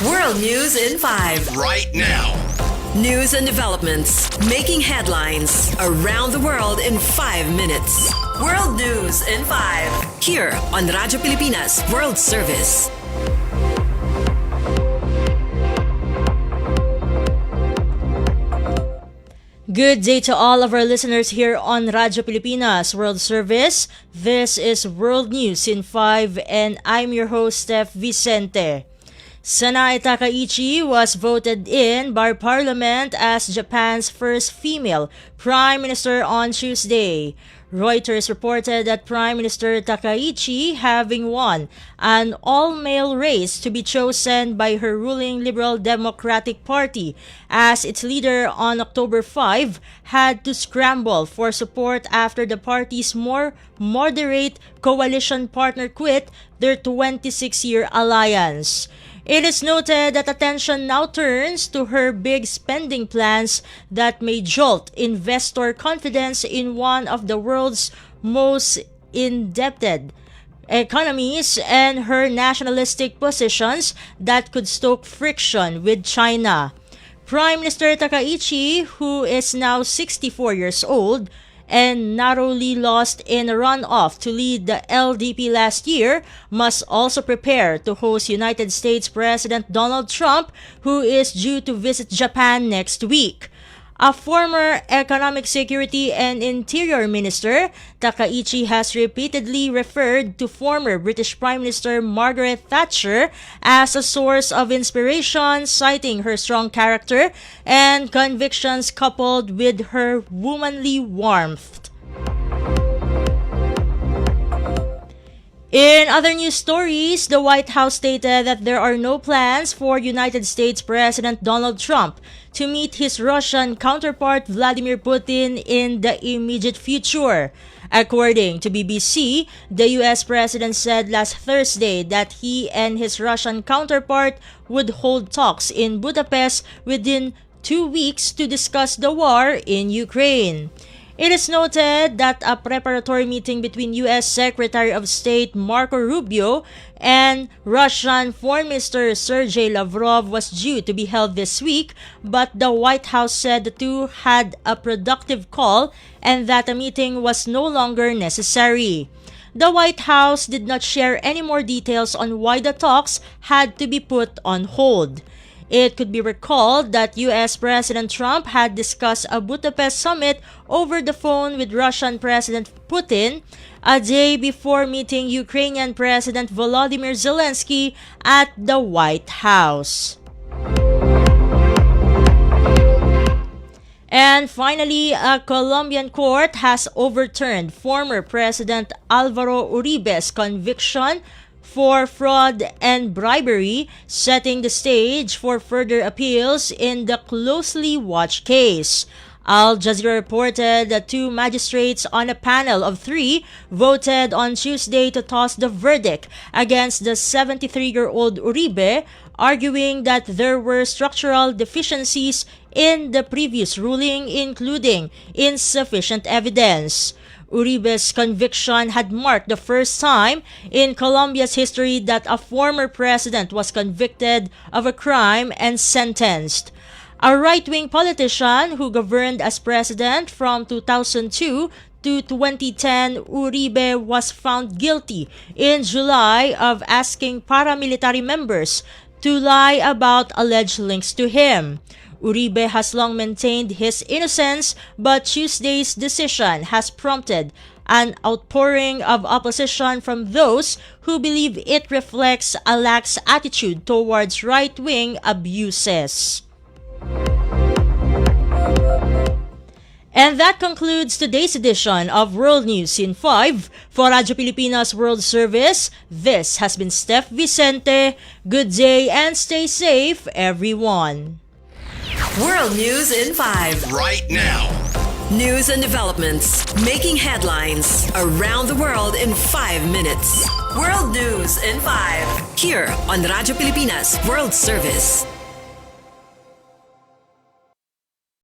World News in 5. Right now. News and developments making headlines around the world in 5 minutes. World News in 5. Here on Radyo Pilipinas World Service. Good day to all of our listeners here on Radyo Pilipinas World Service. This is World News in 5 and I'm your host, Steph Vicente. Sanae Takaichi was voted in by Parliament as Japan's first female Prime Minister on Tuesday. Reuters reported that Prime Minister Takaichi, having won an all-male race to be chosen by her ruling Liberal Democratic Party as its leader on October 5, had to scramble for support after the party's more moderate coalition partner quit their 26-year alliance. It is noted that attention now turns to her big spending plans that may jolt investor confidence in one of the world's most indebted economies and her nationalistic positions that could stoke friction with China. Prime Minister Takaichi, who is now 64 years old, and narrowly lost in a runoff to lead the LDP last year, must also prepare to host United States President Donald Trump, who is due to visit Japan next week. A former Economic Security and Interior Minister, Takaichi has repeatedly referred to former British Prime Minister Margaret Thatcher as a source of inspiration, citing her strong character and convictions coupled with her womanly warmth. In other news stories, the White House stated that there are no plans for United States President Donald Trump to meet his Russian counterpart Vladimir Putin in the immediate future. According to BBC, the US President said last Thursday that he and his Russian counterpart would hold talks in Budapest within 2 weeks to discuss the war in Ukraine. It is noted that a preparatory meeting between U.S. Secretary of State Marco Rubio and Russian Foreign Minister Sergei Lavrov was due to be held this week, but the White House said the two had a productive call and that a meeting was no longer necessary. The White House did not share any more details on why the talks had to be put on hold. It could be recalled that U.S. President Trump had discussed a Budapest summit over the phone with Russian President Putin a day before meeting Ukrainian President Volodymyr Zelensky at the White House. And finally, a Colombian court has overturned former President Alvaro Uribe's conviction for fraud and bribery, setting the stage for further appeals in the closely watched case. Al Jazeera reported that 2 magistrates on a panel of 3 voted on Tuesday to toss the verdict against the 73-year-old Uribe, arguing that there were structural deficiencies in the previous ruling, including insufficient evidence. Uribe's conviction had marked the first time in Colombia's history that a former president was convicted of a crime and sentenced. A right-wing politician who governed as president from 2002 to 2010, Uribe was found guilty in July of asking paramilitary members to lie about alleged links to him. Uribe has long maintained his innocence, but Tuesday's decision has prompted an outpouring of opposition from those who believe it reflects a lax attitude towards right-wing abuses. And that concludes today's edition of World News in 5. For Radyo Pilipinas World Service, this has been Steph Vicente. Good day and stay safe, everyone. World News in 5. Right now. News and developments making headlines around the world in 5 minutes. World News in 5. Here on Radyo Pilipinas World Service.